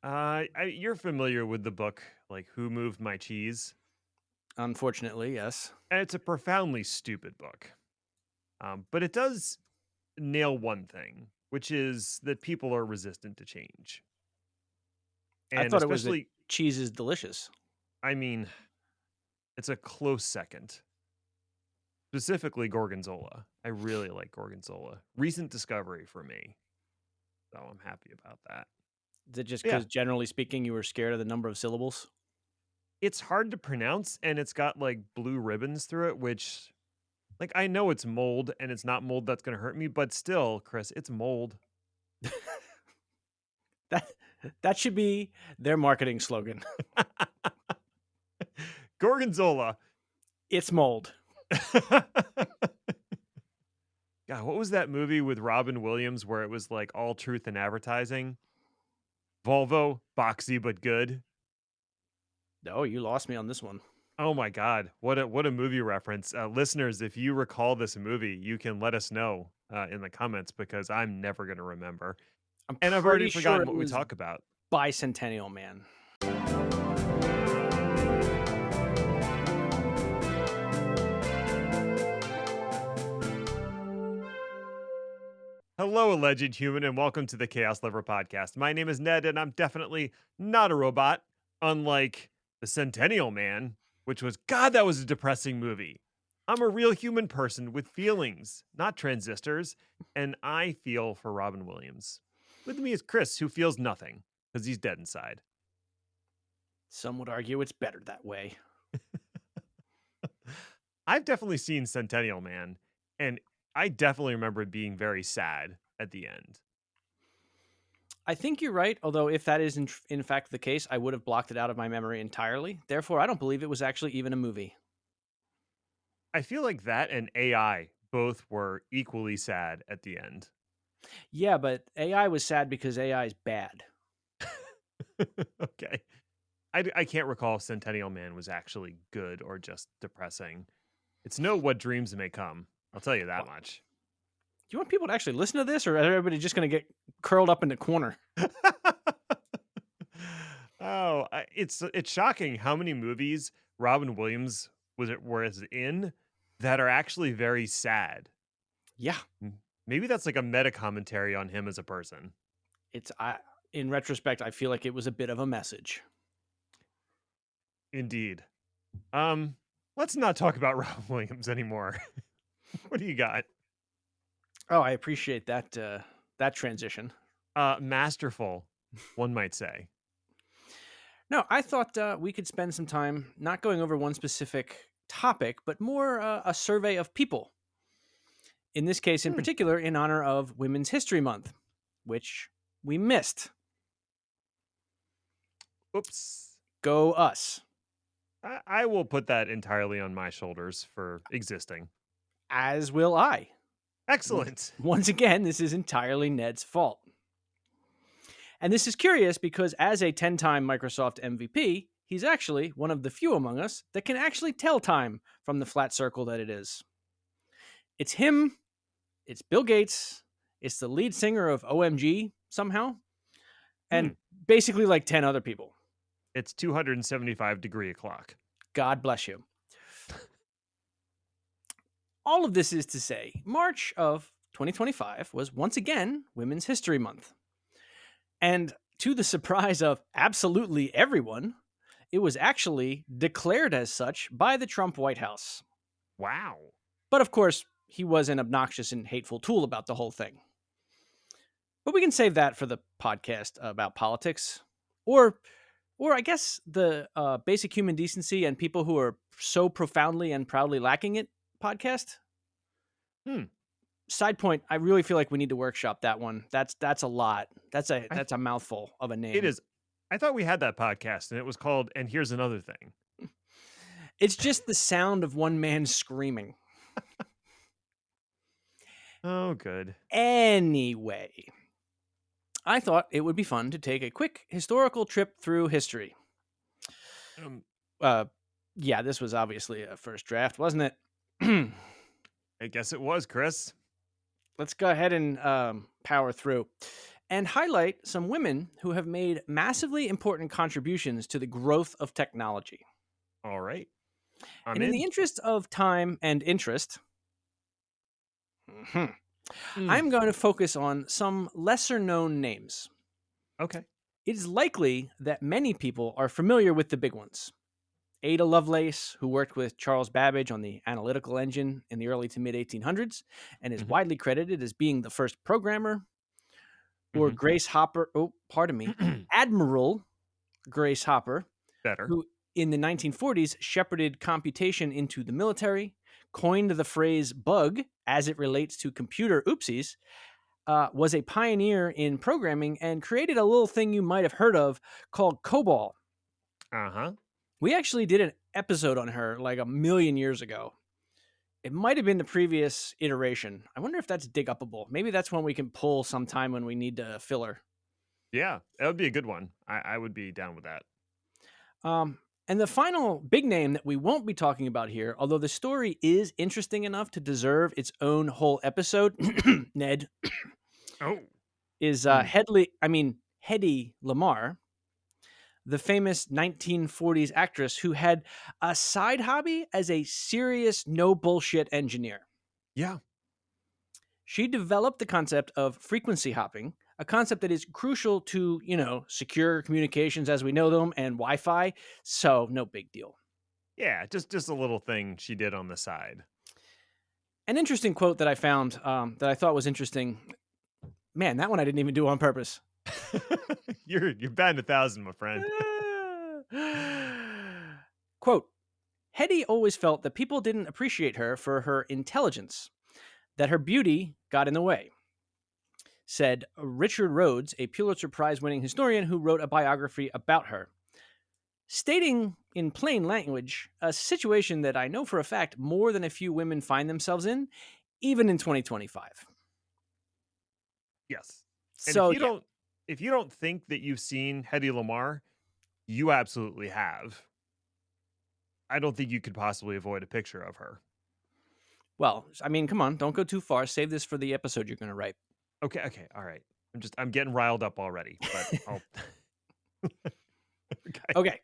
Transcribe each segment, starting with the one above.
You're familiar with the book, like Who Moved My Cheese? Unfortunately, yes. And it's a profoundly stupid book. But it does nail one thing, which is that people are resistant to change. I And thought it was that especially, cheese is delicious. I mean, it's a close second. Specifically Gorgonzola. I really like Gorgonzola. Recent discovery for me. So I'm happy about that. Is it just Yeah. because, generally speaking, you were scared of the number of syllables? It's hard to pronounce and it's got like blue ribbons through it, which like I know it's mold and it's not mold that's gonna hurt me, but still, Chris, it's mold. That that should be their marketing slogan. Gorgonzola. It's mold. God, what was that movie with Robin Williams where it was like all truth in advertising? Volvo, boxy but good. Oh, you lost me on this one. Oh my God, what a movie reference, listeners! If you recall this movie, you can let us know in the comments because I'm never gonna remember, I'm and I've already pretty sure forgotten it what we was talk about. Bicentennial Man. Hello, alleged human, and welcome to the Chaos Liver Podcast. My name is Ned, and I'm definitely not a robot, unlike the Centennial Man, which was, God, that was a depressing movie. I'm a real human person with feelings, not transistors, and I feel for Robin Williams. With me is Chris, who feels nothing because he's dead inside. Some would argue it's better that way. I've definitely seen Centennial Man, and I definitely remember it being very sad at the end. I think you're right, although if that is in fact the case, I would have blocked it out of my memory entirely. Therefore, I don't believe it was actually even a movie. I feel like that and AI both were equally sad at the end. Yeah, but AI was sad because AI is bad. Okay. I can't recall if Centennial Man was actually good or just depressing. It's no What Dreams May Come. I'll tell you that much. Do you want people to actually listen to this, or is everybody just going to get curled up in the corner? It's shocking how many movies Robin Williams was in that are actually very sad. Yeah. Maybe that's like a meta commentary on him as a person. In retrospect, I feel like it was a bit of a message. Indeed. Let's not talk about Robin Williams anymore. What do you got? Oh, I appreciate that that transition. Masterful, one might say. No, I thought we could spend some time not going over one specific topic, but more a survey of people. In this case, in particular, in honor of Women's History Month, which we missed. Oops. Go us. I will put that entirely on my shoulders for existing. As will I. Excellent. Once again, this is entirely Ned's fault. And this is curious because as a 10-time Microsoft MVP, he's actually one of the few among us that can actually tell time from the flat circle that it is. It's him, it's Bill Gates, it's the lead singer of OMG somehow, and basically like 10 other people. It's 275-degree o'clock. God bless you. All of this is to say, March of 2025 was once again Women's History Month. And to the surprise of absolutely everyone, it was actually declared as such by the Trump White House. Wow. But of course, he was an obnoxious and hateful tool about the whole thing. But we can save that for the podcast about politics. Or I guess the basic human decency and people who are so profoundly and proudly lacking it podcast. Side point, I really feel like we need to workshop that one. That's a lot. That's a mouthful of a name. It is. I thought we had that podcast and it was called And Here's Another Thing. It's just the sound of one man screaming. Oh, good. Anyway, I thought it would be fun to take a quick historical trip through history. Yeah, this was obviously a first draft, wasn't it? I guess it was, Chris. Let's go ahead and power through. and highlight some women who have made massively important contributions to the growth of technology. All right. I'm And in the in. interest of time and interest, Mm, I'm going to focus on some lesser known names. okay. It is likely that many people are familiar with the big ones. Ada Lovelace, who worked with Charles Babbage on the analytical engine in the early to mid 1800s and is Hmm. widely credited as being the first programmer, or Hmm. Grace Hopper, Admiral Grace Hopper, Better. who in the 1940s shepherded computation into the military, coined the phrase bug as it relates to computer oopsies, was a pioneer in programming, and created a little thing you might have heard of called COBOL. Uh-huh. We actually did an episode on her like a million years ago. It might have been the previous iteration. I wonder if that's dig upable. Maybe that's one we can pull sometime when we need to fill her. Yeah, that would be a good one. I would be down with that. And the final big name that we won't be talking about here, although the story is interesting enough to deserve its own whole episode, Ned, Oh. is Mm. Hedy Lamarr, the famous 1940s actress who had a side hobby as a serious no bullshit engineer. Yeah. She developed the concept of frequency hopping, a concept that is crucial to, secure communications as we know them and Wi-Fi, so no big deal. Yeah, just a little thing she did on the side. An interesting quote that I found that I thought was interesting. Man, that one I didn't even do on purpose. You're batting 1,000, my friend. Quote, Hedy always felt that people didn't appreciate her for her intelligence, that her beauty got in the way, said Richard Rhodes, a Pulitzer Prize winning historian who wrote a biography about her, stating in plain language a situation that I know for a fact more than a few women find themselves in, even in 2025. Yes. And So, yeah. if you don't think that you've seen Hedy Lamarr, you absolutely have. I don't think you could possibly avoid a picture of her. Well, I mean, come on, don't go too far. Save this for the episode you're going to write. Okay, all right. I'm getting riled up already, but I'll Okay. Okay.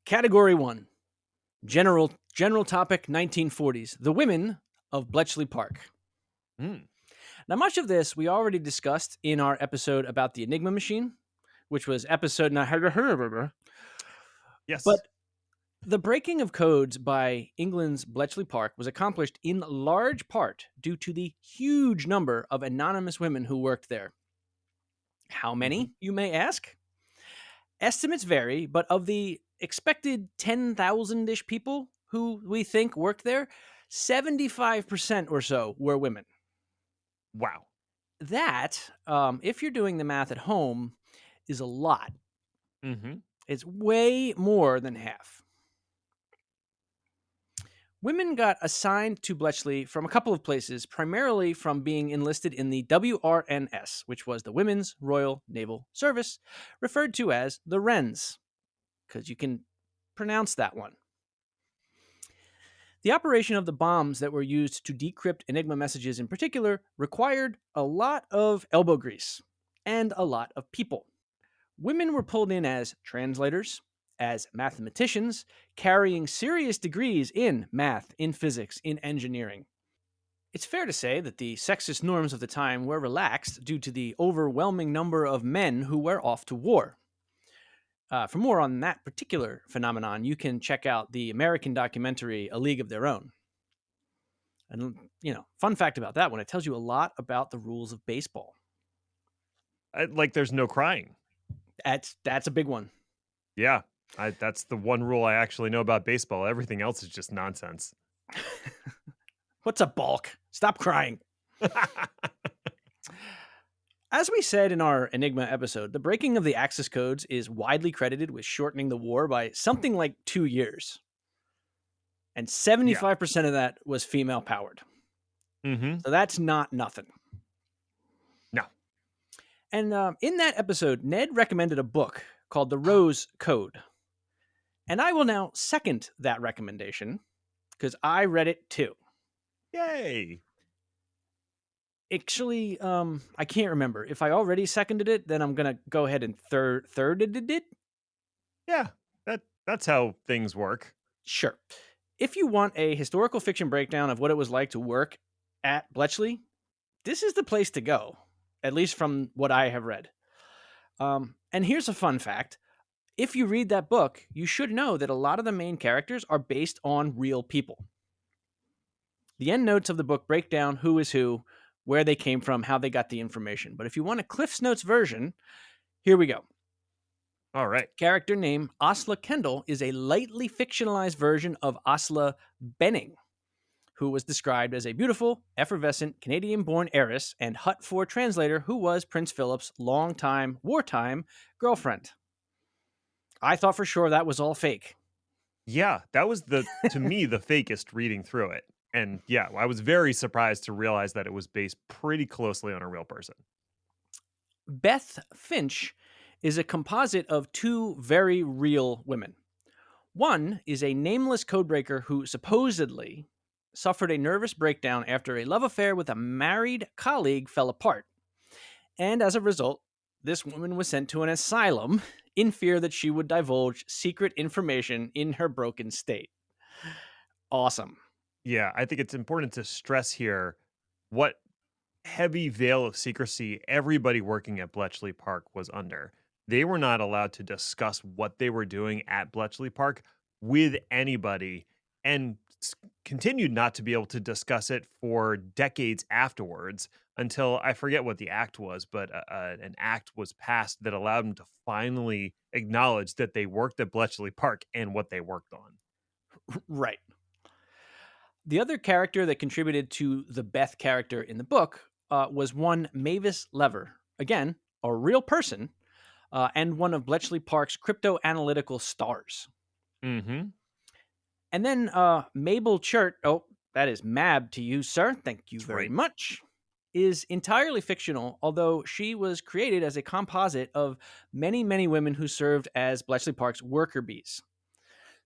Category 1. General topic 1940s. The women of Bletchley Park. Mm, Now, much of this we already discussed in our episode about the Enigma machine, which was episode 9. yes. But the breaking of codes by England's Bletchley Park was accomplished in large part due to the huge number of anonymous women who worked there. How many, you may ask? Estimates vary, but of the expected 10,000-ish people who we think worked there, 75% or so were women. Wow. That, if you're doing the math at home, is a lot. Mm-hmm. It's way more than half. Women got assigned to Bletchley from a couple of places, primarily from being enlisted in the WRNS, which was the Women's Royal Naval Service, referred to as the Wrens, because you can pronounce that one. The operation of the bombs that were used to decrypt Enigma messages in particular required a lot of elbow grease and a lot of people. Women were pulled in as translators, as mathematicians, carrying serious degrees in math, in physics, in engineering. It's fair to say that the sexist norms of the time were relaxed due to the overwhelming number of men who were off to war. For more on that particular phenomenon, you can check out the American documentary A League of Their Own. And, fun fact about that one, it tells you a lot about the rules of baseball. Like there's no crying. That's a big one. Yeah. That's the one rule I actually know about baseball. Everything else is just nonsense. What's a balk? Stop crying. As we said in our Enigma episode, the breaking of the Axis codes is widely credited with shortening the war by something like 2 years. And 75% of that was female powered. Mm-hmm. So that's not nothing. No. And in that episode, Ned recommended a book called The Rose Code. And I will now second that recommendation because I read it too. Yay. Actually, I can't remember. If I already seconded it, then I'm gonna go ahead and thirded it. Yeah, that's how things work. Sure. If you want a historical fiction breakdown of what it was like to work at Bletchley, this is the place to go, at least from what I have read. And here's a fun fact. If you read that book, you should know that a lot of the main characters are based on real people. The end notes of the book break down who is who, where they came from, how they got the information. But if you want a Cliff's Notes version, here we go. All right. Character name Asla Kendall is a lightly fictionalized version of Asla Benning, who was described as a beautiful, effervescent Canadian born heiress and Hut 4 translator who was Prince Philip's longtime, wartime girlfriend. I thought for sure that was all fake. Yeah, that was to me the fakest reading through it. And yeah, I was very surprised to realize that it was based pretty closely on a real person. Beth Finch is a composite of two very real women. One is a nameless codebreaker who supposedly suffered a nervous breakdown after a love affair with a married colleague fell apart. And as a result, this woman was sent to an asylum in fear that she would divulge secret information in her broken state. Awesome. Yeah, I think it's important to stress here what heavy veil of secrecy everybody working at Bletchley Park was under. They were not allowed to discuss what they were doing at Bletchley Park with anybody and continued not to be able to discuss it for decades afterwards until I forget what the act was, but an act was passed that allowed them to finally acknowledge that they worked at Bletchley Park and what they worked on. Right. The other character that contributed to the Beth character in the book was one Mavis Lever. Again, a real person and one of Bletchley Park's crypto analytical stars. Mm-hmm. And then Mabel Chert, oh, that is Mab to you, sir. Thank you very much. Is entirely fictional, although she was created as a composite of many, many women who served as Bletchley Park's worker bees.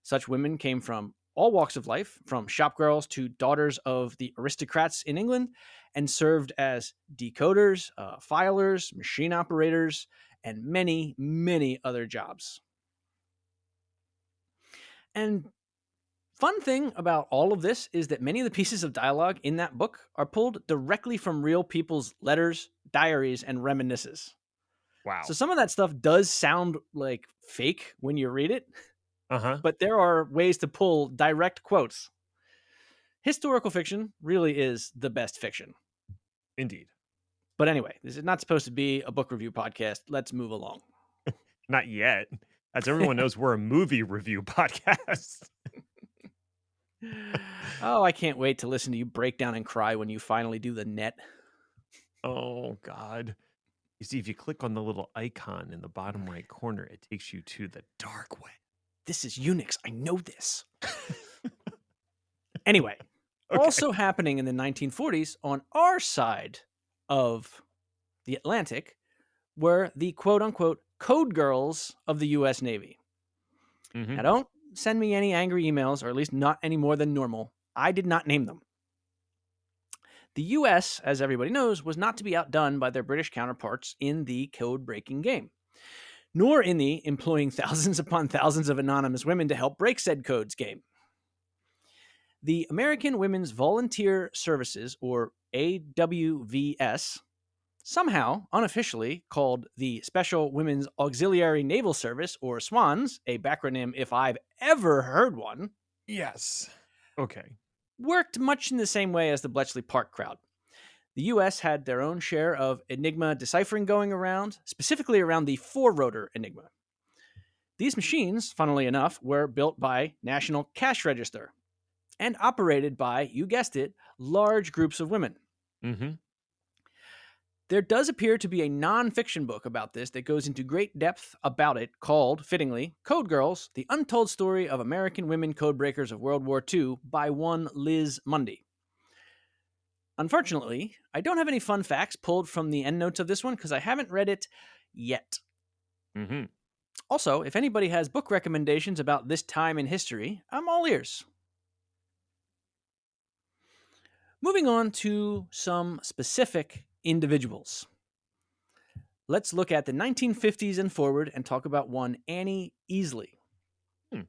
Such women came from all walks of life, from shopgirls to daughters of the aristocrats in England, and served as decoders, filers, machine operators, and many, many other jobs. And fun thing about all of this is that many of the pieces of dialogue in that book are pulled directly from real people's letters, diaries, and reminiscences. Wow. So some of that stuff does sound like fake when you read it, but there are ways to pull direct quotes. Historical fiction really is the best fiction. Indeed. But anyway, this is not supposed to be a book review podcast. Let's move along. Not yet. As everyone knows, we're a movie review podcast. Oh, I can't wait to listen to you break down and cry when you finally do the net. Oh, God. You see, if you click on the little icon in the bottom right corner, it takes you to the dark web. This is Unix. I know this. Anyway, also happening in the 1940s on our side of the Atlantic were the quote-unquote code girls of the U.S. Navy. Now, don't send me any angry emails, or at least not any more than normal. I did not name them. The U.S., as everybody knows, was not to be outdone by their British counterparts in the code-breaking game, nor in the employing thousands upon thousands of anonymous women to help break said codes game. The American Women's Volunteer Services, or AWVS, somehow unofficially called the Special Women's Auxiliary Naval Service, or SWANS, a backronym if I've ever heard one. Yes. Okay. Worked much in the same way as the Bletchley Park crowd. The US had their own share of Enigma deciphering going around, specifically around the four-rotor Enigma. These machines, funnily enough, were built by National Cash Register and operated by, you guessed it, large groups of women. There does appear to be a non-fiction book about this that goes into great depth about it, called, fittingly, Code Girls, The Untold Story of American Women Codebreakers of World War II by one Liz Mundy. Unfortunately, I don't have any fun facts pulled from the endnotes of this one because I haven't read it yet. Also, if anybody has book recommendations about this time in history, I'm all ears. Moving on to some specific individuals. Let's look at the 1950s and forward and talk about one Annie Easley. Hmm.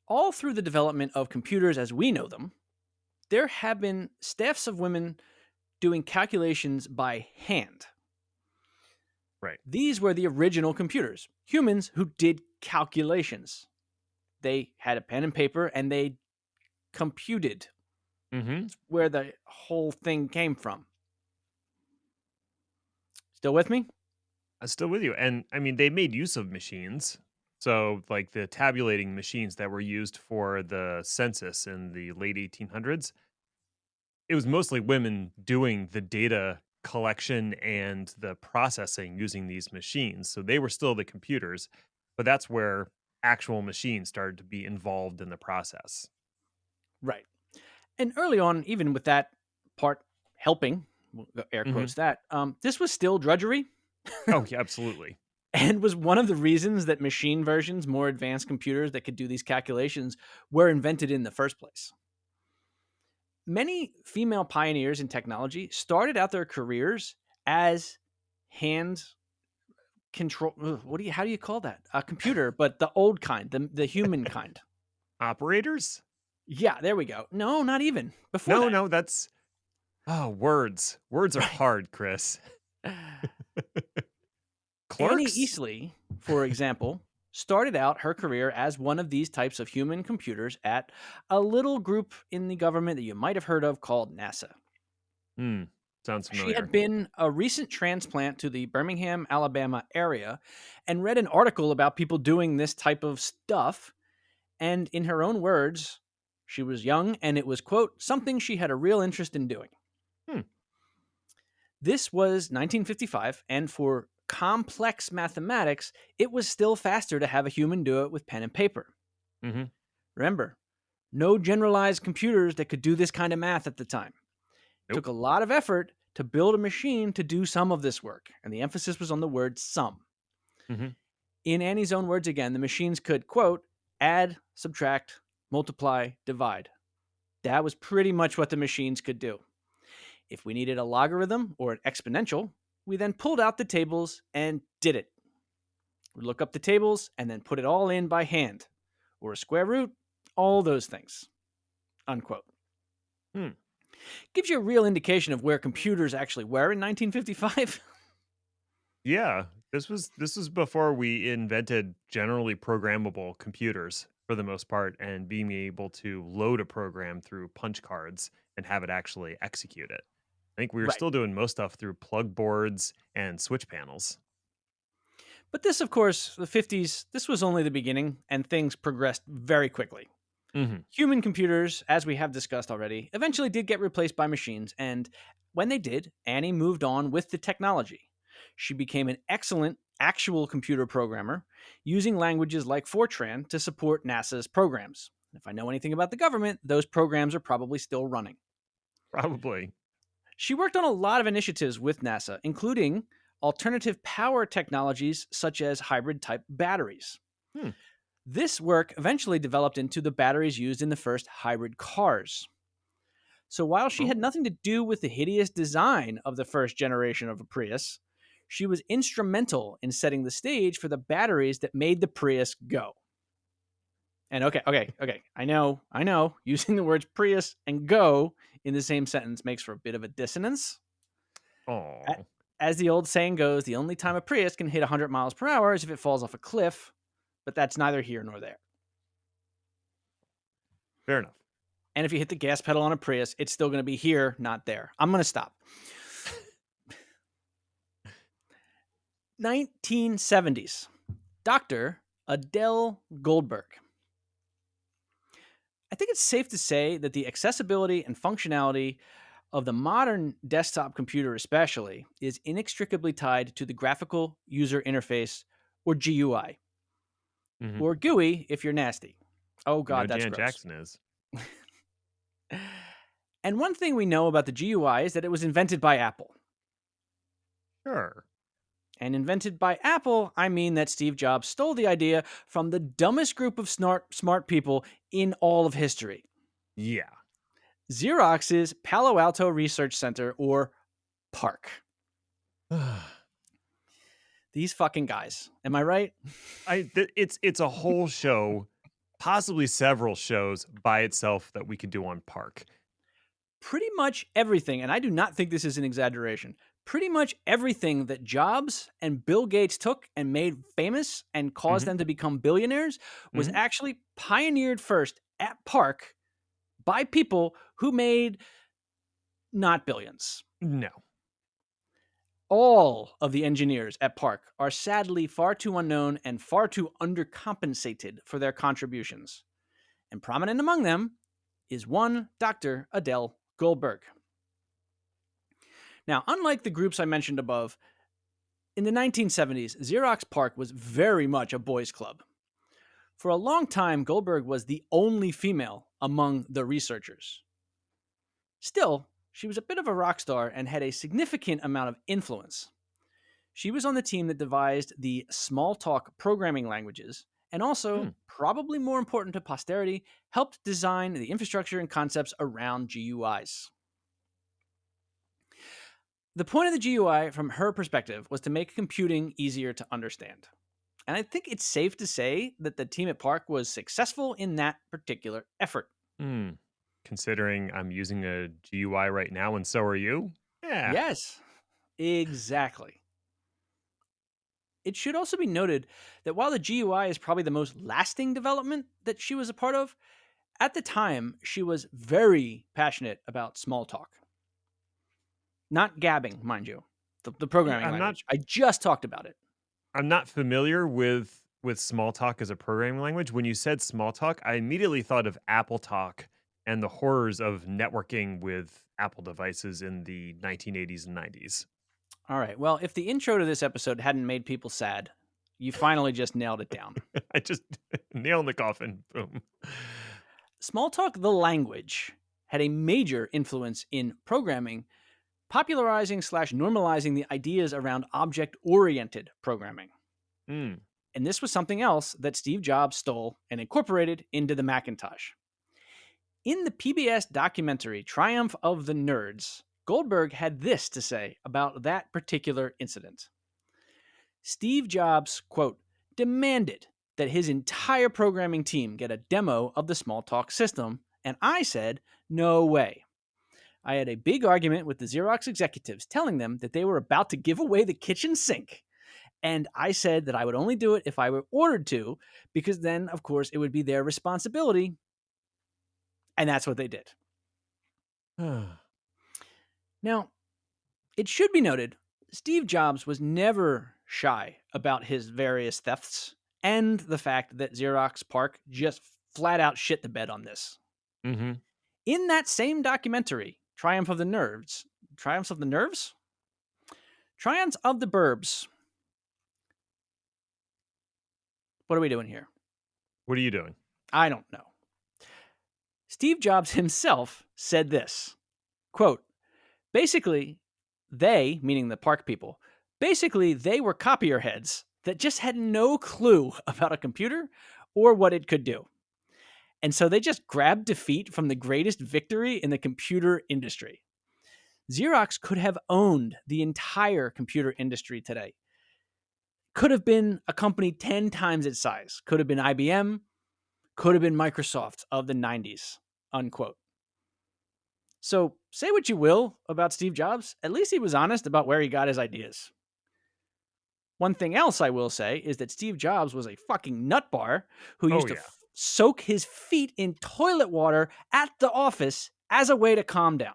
All through the development of computers as we know them, there have been staffs of women doing calculations by hand. Right. These were the original computers, humans who did calculations. They had a pen and paper and they computed. Mm-hmm. That's where the whole thing came from. Still with me? I'm still with you. And I mean, they made use of machines. So, like the tabulating machines that were used for the census in the late 1800s, it was mostly women doing the data collection and the processing using these machines. So they were still the computers, but that's where actual machines started to be involved in the process. Right. And early on, even with that part helping, air Hmm. quotes that, this was still drudgery Oh, yeah, absolutely. and was one of the reasons that machine versions, more advanced computers that could do these calculations, were invented in the first place. Many female pioneers in technology started out their careers as hand control. How do you call that? A computer, but the old kind, the human kind. Operators? Yeah, there we go. No, not even before No, that. no, that's words. Words are Right. hard, Chris. Annie Clerks? Easley, for example, started out her career as one of these types of human computers at a little group in the government that you might have heard of called NASA. Hmm. Sounds She familiar. had been a recent transplant to the Birmingham, Alabama area and read an article about people doing this type of stuff. And in her own words, she was young and it was, quote, something she had a real interest in doing. Hmm. This was 1955, and for complex mathematics, it was still faster to have a human do it with pen and paper. Mm-hmm. Remember, no generalized computers that could do this kind of math at the time. It Nope. took a lot of effort to build a machine to do some of this work, and the emphasis was on the word some. Mm-hmm. In Annie's own words again, the machines could, quote, add, subtract, multiply, divide. That was pretty much what the machines could do. If we needed a logarithm or an exponential, we then pulled out the tables and did it. We'd look up the tables and then put it all in by hand, or a square root, all those things. Unquote. Hmm. Gives you a real indication of where computers actually were in 1955. Yeah, this was before we invented generally programmable computers for the most part, and being able to load a program through punch cards and have it actually execute it. I think we were Right. still doing most stuff through plug boards and switch panels. But this, of course, the 50s, this was only the beginning, and things progressed very quickly. Hmm. Human computers, as we have discussed already, eventually did get replaced by machines, and when they did, Annie moved on with the technology. She became an excellent actual computer programmer, using languages like Fortran to support NASA's programs. If I know anything about the government, those programs are probably still running. Probably. She worked on a lot of initiatives with NASA, including alternative power technologies such as hybrid type batteries. Hmm. This work eventually developed into the batteries used in the first hybrid cars. So while she had Oh, nothing to do with the hideous design of the first generation of a Prius, she was instrumental in setting the stage for the batteries that made the Prius go. And okay. I know, using the words Prius and go in the same sentence makes for a bit of a dissonance. oh, As the old saying goes, the only time a Prius can hit 100 miles per hour is if it falls off a cliff, but that's neither here nor there. fair enough. And if you hit the gas pedal on a Prius, it's still going to be here, not there. I'm going to stop. 1970s. Dr. Adele Goldberg. I think it's safe to say that the accessibility and functionality of the modern desktop computer, especially, is inextricably tied to the graphical user interface, or GUI, Hmm. or GUI if you're nasty. Oh, You know, God, that's Jan gross. Jackson is. And one thing we know about the GUI is that it was invented by Apple. Sure. And invented by Apple, I mean that Steve Jobs stole the idea from the dumbest group of smart people in all of history. Yeah. Xerox's Palo Alto Research Center, or PARC. These fucking guys. Am I right? It's a whole show, possibly several shows by itself that we could do on Park. Pretty much everything, and I do not think this is an exaggeration, pretty much everything that Jobs and Bill Gates took and made famous and caused them to become billionaires was actually pioneered first at PARC by people who made not billions. No. All of the engineers at PARC are sadly far too unknown and far too undercompensated for their contributions. And prominent among them is one Dr. Adele Goldberg. Now, unlike the groups I mentioned above, in the 1970s, Xerox PARC was very much a boys' club. For a long time, Goldberg was the only female among the researchers. Still, she was a bit of a rock star and had a significant amount of influence. She was on the team that devised the Smalltalk programming languages, and also, probably more important to posterity, helped design the infrastructure and concepts around GUIs. The point of the GUI, from her perspective, was to make computing easier to understand. And I think it's safe to say that the team at PARC was successful in that particular effort. Considering I'm using a GUI right now, and so are you? Yeah. Yes, exactly. It should also be noted that while the GUI is probably the most lasting development that she was a part of, at the time, she was very passionate about Smalltalk. Not gabbing, mind you, the programming language. I just talked about it. I'm not familiar with Smalltalk as a programming language. When you said Smalltalk, I immediately thought of Apple Talk and the horrors of networking with Apple devices in the 1980s and 90s. All right. Well, if the intro to this episode hadn't made people sad, you finally just nailed it down. I just nailed the coffin. Boom. Smalltalk, the language, had a major influence in programming, popularizing / normalizing the ideas around object-oriented programming. And this was something else that Steve Jobs stole and incorporated into the Macintosh. In the PBS documentary Triumph of the Nerds, Goldberg had this to say about that particular incident. Steve Jobs, quote, demanded that his entire programming team get a demo of the Smalltalk system, and I said, no way. I had a big argument with the Xerox executives telling them that they were about to give away the kitchen sink. And I said that I would only do it if I were ordered to, because then, of course, it would be their responsibility. And that's what they did. Now, it should be noted, Steve Jobs was never shy about his various thefts and the fact that Xerox PARC just flat out shit the bed on this. In that same documentary, Triumph of the Burbs. What are we doing here? What are you doing? I don't know. Steve Jobs himself said this, quote, basically, they, meaning the PARC people, they were copier heads that just had no clue about a computer or what it could do. And so they just grabbed defeat from the greatest victory in the computer industry. Xerox could have owned the entire computer industry today. Could have been a company 10 times its size. Could have been IBM. Could have been Microsoft of the 90s, unquote. So say what you will about Steve Jobs, at least he was honest about where he got his ideas. One thing else I will say is that Steve Jobs was a fucking nutbar who used to soak his feet in toilet water at the office as a way to calm down.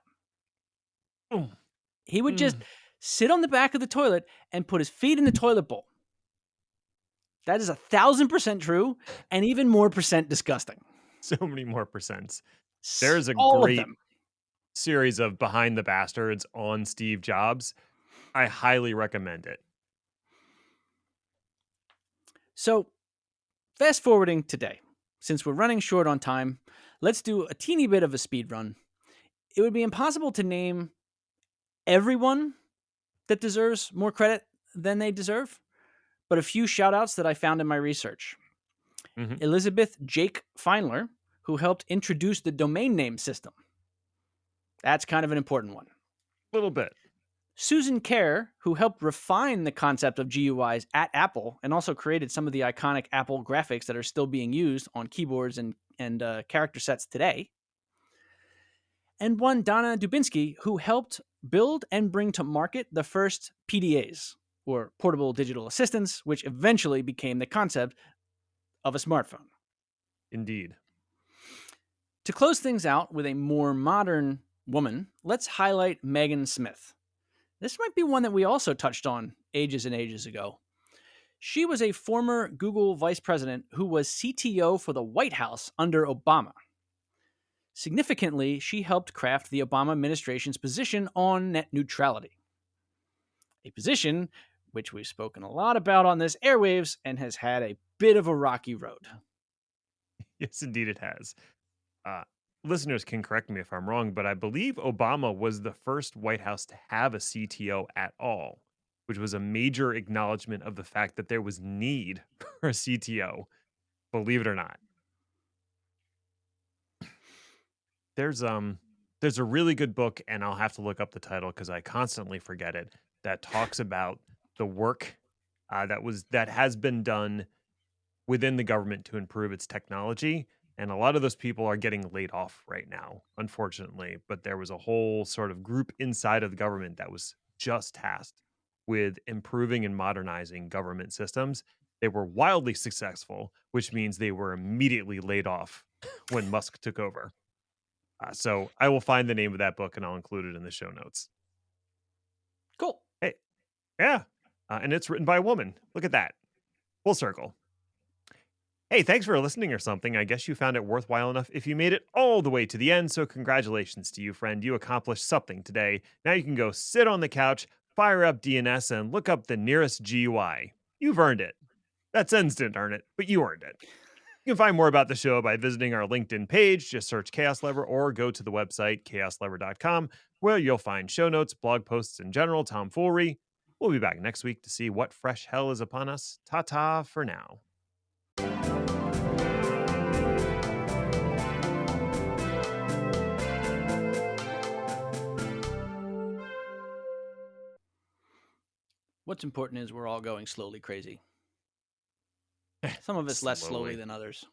He would just sit on the back of the toilet and put his feet in the toilet bowl. That is 1,000% true and even more percent disgusting. So many more percents. There's a All great series of Behind the Bastards on Steve Jobs. I highly recommend it. So, fast forwarding today, since we're running short on time, let's do a teeny bit of a speed run. It would be impossible to name everyone that deserves more credit than they deserve, but a few shout outs that I found in my research. Elizabeth Jake Feinler, who helped introduce the domain name system. That's kind of an important one. A little bit. Susan Kerr, who helped refine the concept of GUIs at Apple and also created some of the iconic Apple graphics that are still being used on keyboards and character sets today. And one Donna Dubinsky, who helped build and bring to market the first PDAs, or portable digital assistants, which eventually became the concept of a smartphone. Indeed. To close things out with a more modern woman, let's highlight Megan Smith. This might be one that we also touched on ages and ages ago. She was a former Google vice president who was CTO for the White House under Obama. Significantly, she helped craft the Obama administration's position on net neutrality, a position which we've spoken a lot about on this airwaves and has had a bit of a rocky road. Yes, indeed it has. Listeners can correct me if I'm wrong, but I believe Obama was the first White House to have a CTO at all, which was a major acknowledgement of the fact that there was need for a CTO, believe it or not. There's a really good book, and I'll have to look up the title because I constantly forget it, that talks about the work that has been done within the government to improve its technology. And a lot of those people are getting laid off right now, unfortunately. But there was a whole sort of group inside of the government that was just tasked with improving and modernizing government systems. They were wildly successful, which means they were immediately laid off when Musk took over. So I will find the name of that book and I'll include it in the show notes. Cool. Hey, yeah. And it's written by a woman. Look at that. Full circle. Hey, thanks for listening or something. I guess you found it worthwhile enough if you made it all the way to the end. So congratulations to you, friend. You accomplished something today. Now you can go sit on the couch, fire up DNS, and look up the nearest GUI. You've earned it. That sentence didn't earn it, but you earned it. You can find more about the show by visiting our LinkedIn page. Just search Chaos Lever or go to the website chaoslever.com, where you'll find show notes, blog posts in general, Tomfoolery. We'll be back next week to see what fresh hell is upon us. Ta-ta for now. What's important is we're all going slowly crazy. Some of us less slowly than others.